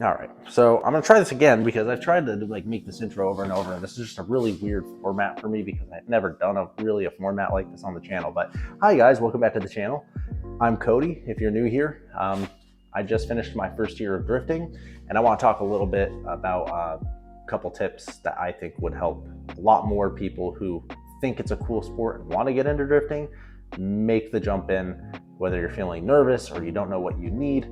All right, so I'm gonna try this again because I've tried to make this intro over and over, and this is just a really weird format for me because I've never done a format like this on the channel. But hi guys, welcome back to the channel. I'm Cody. If you're new here, I just finished my first year of drifting, and I want to talk a little bit about a couple tips that I think would help a lot more people who think it's a cool sport and want to get into drifting make the jump in, whether you're feeling nervous or you don't know what you need.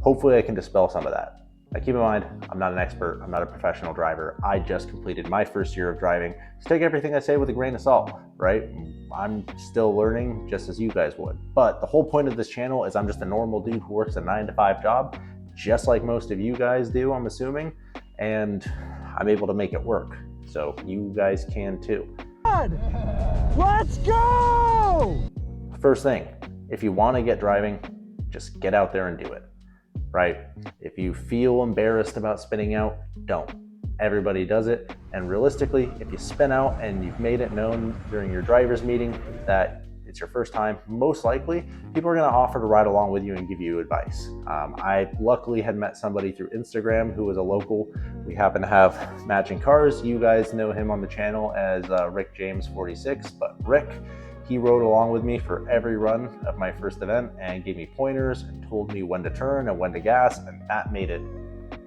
Hopefully I can dispel some of that. Now keep in mind, I'm not an expert, I'm not a professional driver. I just completed my first year of driving. So take everything I say with a grain of salt, right? I'm still learning just as you guys would. But the whole point of this channel is I'm just a normal dude who works a 9-to-5 job, just like most of you guys do, I'm assuming. And I'm able to make it work. So you guys can too. Let's go! First thing, if you want to get driving, just get out there and do it. Right? If you feel embarrassed about spinning out, don't. Everybody does it. And realistically, if you spin out and you've made it known during your driver's meeting that it's your first time, most likely people are going to offer to ride along with you and give you advice. I luckily had met somebody through Instagram who was a local. We happen to have matching cars. You guys know him on the channel as Rick James 46, but Rick, he rode along with me for every run of my first event and gave me pointers and told me when to turn and when to gas, and that made it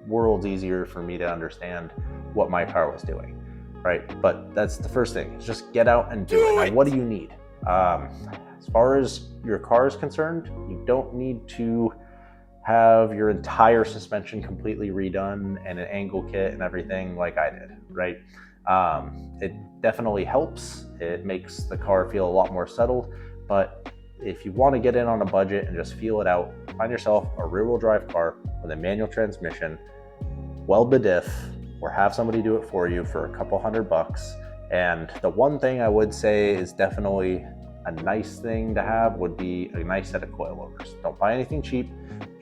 worlds easier for me to understand what my car was doing, right? But that's the first thing, is just get out and do it. Now, what do you need? As far as your car is concerned, you don't need to have your entire suspension completely redone and an angle kit and everything like I did, right? It definitely helps. It makes the car feel a lot more settled, but if you want to get in on a budget and just feel it out, find yourself a rear-wheel drive car with a manual transmission, weld the diff, or have somebody do it for you for a couple $100. And the one thing I would say is definitely a nice thing to have would be a nice set of coilovers. Don't buy anything cheap.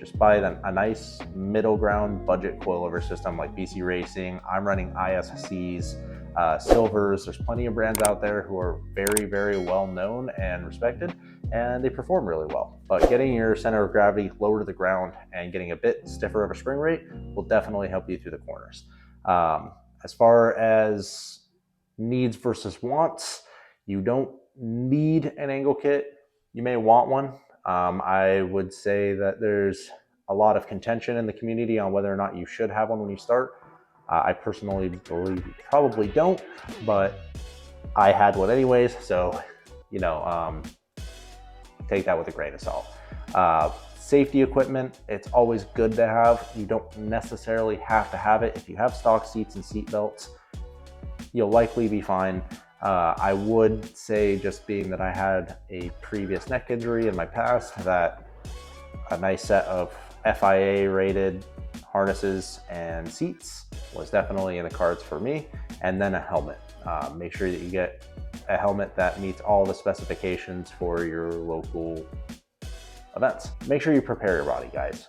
Just buy a nice middle ground budget coilover system like BC Racing. I'm running ISCs, Silvers. There's plenty of brands out there who are very, very well known and respected, and they perform really well. But getting your center of gravity lower to the ground and getting a bit stiffer of a spring rate will definitely help you through the corners. As far as needs versus wants, you don't need an angle kit. You may want one. I would say that there's a lot of contention in the community on whether or not you should have one when you start. I personally believe you probably don't, but I had one anyways, so take that with a grain of salt. Safety equipment, it's always good to have. You don't necessarily have to have it. If you have stock seats and seat belts, you'll likely be fine. I would say, just being that I had a previous neck injury in my past, that a nice set of FIA rated harnesses and seats was definitely in the cards for me. And then a helmet. Make sure that you get a helmet that meets all the specifications for your local events. Make sure you prepare your body, guys.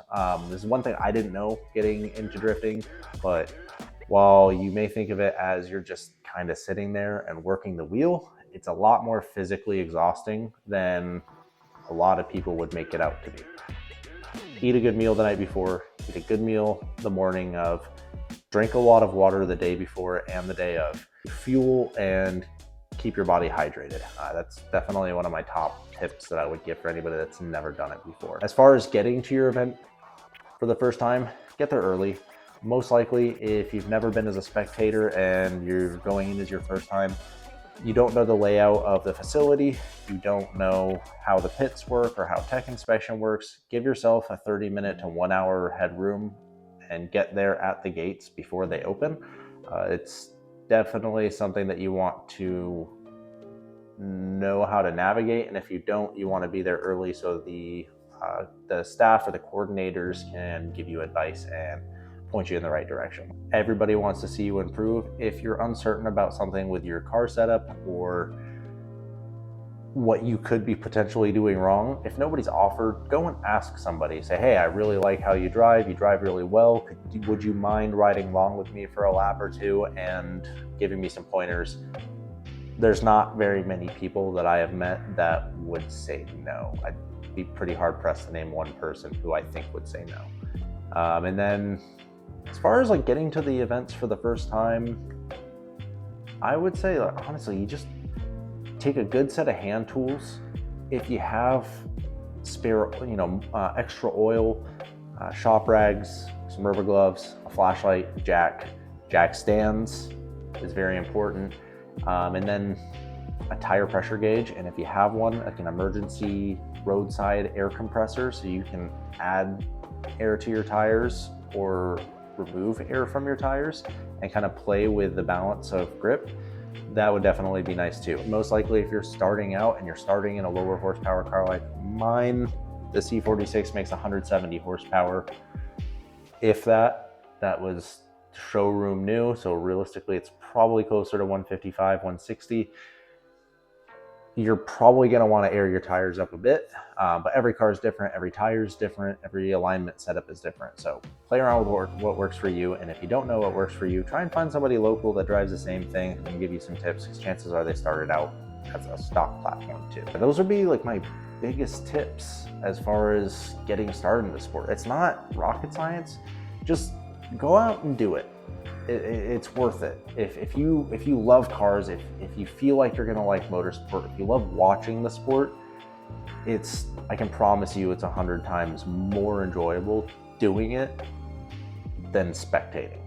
This is one thing I didn't know getting into drifting, but while you may think of it as you're just kind of sitting there and working the wheel, it's a lot more physically exhausting than a lot of people would make it out to be. Eat a good meal the night before, eat a good meal the morning of, drink a lot of water the day before and the day of, fuel and keep your body hydrated. That's definitely one of my top tips that I would give for anybody that's never done it before. As far as getting to your event for the first time, get there early. Most likely, if you've never been as a spectator and you're going in as your first time, you don't know the layout of the facility, you don't know how the pits work or how tech inspection works, give yourself a 30-minute to 1 hour headroom and get there at the gates before they open. It's definitely something that you want to know how to navigate, and if you don't, you want to be there early so the staff or the coordinators can give you advice and point you in the right direction. Everybody wants to see you improve. If you're uncertain about something with your car setup or what you could be potentially doing wrong, if nobody's offered, go and ask somebody. Say, hey, I really like how you drive really well. Would you mind riding along with me for a lap or two and giving me some pointers? There's not very many people that I have met that would say no. I'd be pretty hard pressed to name one person who I think would say no. And then As far as like getting to the events for the first time, I would say, like, honestly, you just take a good set of hand tools. If you have spare, extra oil, shop rags, some rubber gloves, a flashlight, jack stands is very important, and then a tire pressure gauge. And if you have one, like an emergency roadside air compressor, so you can add air to your tires or remove air from your tires and kind of play with the balance of grip, that would definitely be nice too. Most likely if you're starting out and you're starting in a lower horsepower car like mine, the C46 makes 170 horsepower. If that was showroom new, so realistically it's probably closer to 155, 160. You're probably going to want to air your tires up a bit, but every car is different, every tire is different, every alignment setup is different. So play around with what works for you, and if you don't know what works for you, try and find somebody local that drives the same thing and can give you some tips, because chances are they started out as a stock platform too. But those would be like my biggest tips as far as getting started in the sport. It's not rocket science, just go out and do it. It's worth it. If you love cars, if you feel like you're gonna like motorsport, if you love watching the sport, I can promise you it's 100 times more enjoyable doing it than spectating.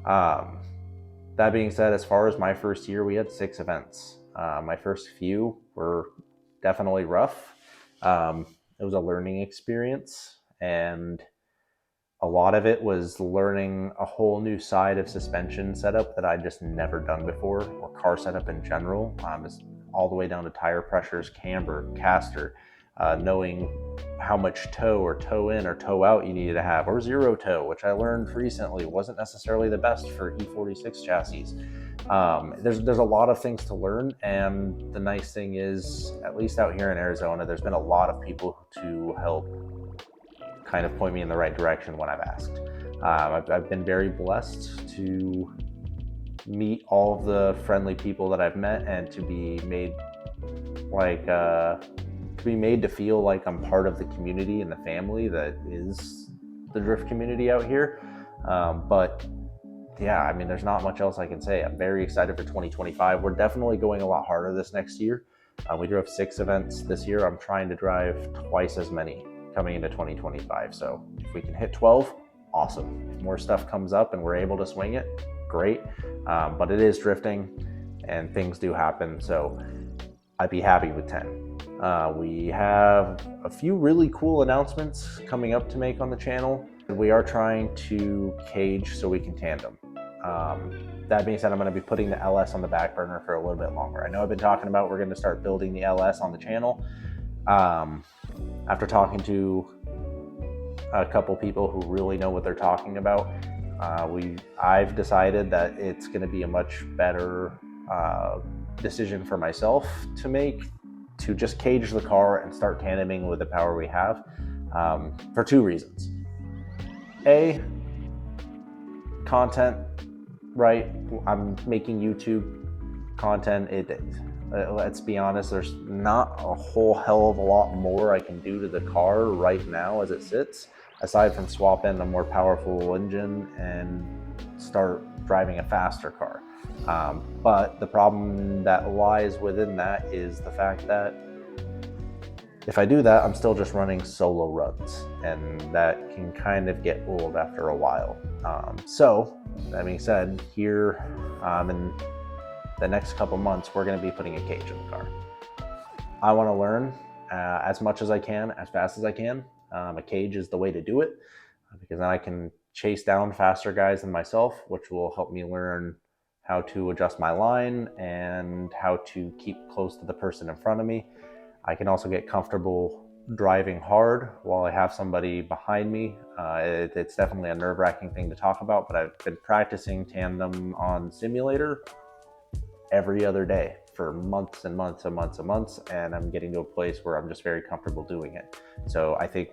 That being said, as far as my first year, we had 6 events. My first few were definitely rough. It was a learning experience, and a lot of it was learning a whole new side of suspension setup that I'd just never done before, or car setup in general, all the way down to tire pressures, camber, caster, knowing how much toe or toe in or toe out you needed to have, or zero toe, which I learned recently wasn't necessarily the best for E46 chassis. There's a lot of things to learn, and the nice thing is, at least out here in Arizona, there's been a lot of people to help kind of point me in the right direction when I've asked. I've been very blessed to meet all of the friendly people that I've met, and to be made to feel like I'm part of the community and the family that is the drift community out here. But yeah, I mean, there's not much else I can say. I'm very excited for 2025. We're definitely going a lot harder this next year. We drove 6 events this year. I'm trying to drive twice as many coming into 2025. So if we can hit 12, awesome. If more stuff comes up and we're able to swing it, great. But it is drifting and things do happen. So I'd be happy with 10. We have a few really cool announcements coming up to make on the channel. We are trying to cage so we can tandem. That being said, I'm going to be putting the LS on the back burner for a little bit longer. I know I've been talking about we're going to start building the LS on the channel. After talking to a couple people who really know what they're talking about, I've decided that it's going to be a much better decision for myself to make, to just cage the car and start tandeming with the power we have, for 2 reasons. A, content, right? I'm making YouTube content. Let's be honest, there's not a whole hell of a lot more I can do to the car right now as it sits, aside from swap in a more powerful engine and start driving a faster car. But the problem that lies within that is the fact that if I do that, I'm still just running solo runs, and that can kind of get old after a while. So that being said, here in the next couple months, we're going to be putting a cage in the car. I want to learn as much as I can, as fast as I can. A cage is the way to do it, because then I can chase down faster guys than myself, which will help me learn how to adjust my line and how to keep close to the person in front of me. I can also get comfortable driving hard while I have somebody behind me. It's definitely a nerve-wracking thing to talk about, but I've been practicing tandem on simulator every other day for months and months and months and months, and I'm getting to a place where I'm just very comfortable doing it. So I think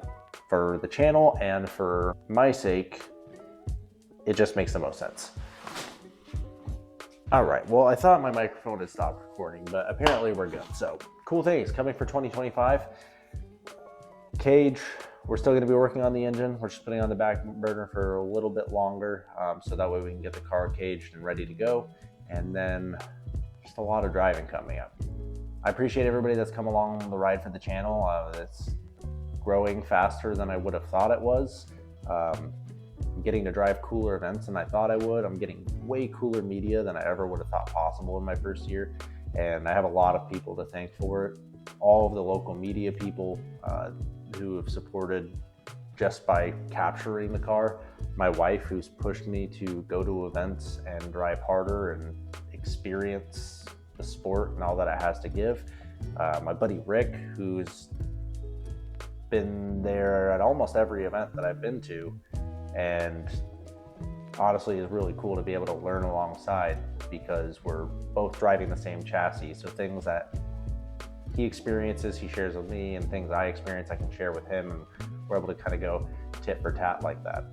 for the channel and for my sake, it just makes the most sense. All right, well, I thought my microphone had stopped recording, but apparently we're good. So cool things coming for 2025. Cage, We're still going to be working on the engine. We're just putting on the back burner for a little bit longer, so that way we can get the car caged and ready to go. And then just a lot of driving coming up. I appreciate everybody that's come along the ride for the channel. It's growing faster than I would have thought it was. I'm getting to drive cooler events than I thought I would. I'm getting way cooler media than I ever would have thought possible in my first year. And I have a lot of people to thank for it. All of the local media people who have supported just by capturing the car. My wife, who's pushed me to go to events and drive harder and experience the sport and all that it has to give. My buddy Rick, who's been there at almost every event that I've been to, and honestly is really cool to be able to learn alongside, because we're both driving the same chassis. So things that he experiences, he shares with me, and things I experience, I can share with him, and we're able to kind of go tit for tat like that.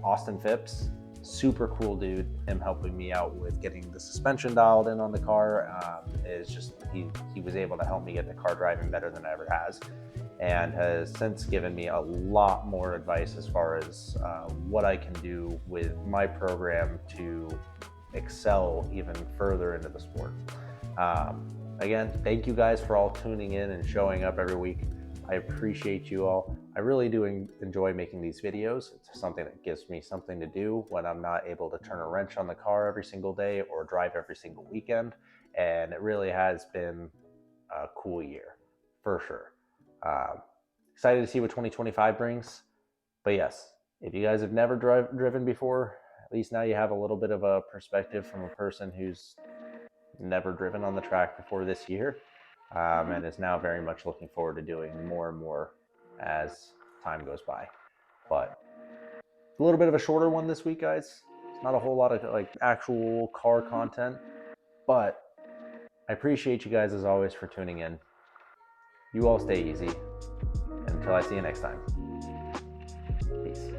Austin Phipps, super cool dude. Him helping me out with getting the suspension dialed in on the car is just, he was able to help me get the car driving better than it ever has, and has since given me a lot more advice as far as what I can do with my program to excel even further into the sport. Again, thank you guys for all tuning in and showing up every week. I appreciate you all. I really do enjoy making these videos. It's something that gives me something to do when I'm not able to turn a wrench on the car every single day or drive every single weekend. And it really has been a cool year, for sure. Excited to see what 2025 brings. But yes, if you guys have never driven before, at least now you have a little bit of a perspective from a person who's never driven on the track before this year, and is now very much looking forward to doing more and more as time goes by. But a little bit of a shorter one this week, guys. It's not a whole lot of like actual car content, but I appreciate you guys as always for tuning in. You all stay easy. Until I see you next time. Peace.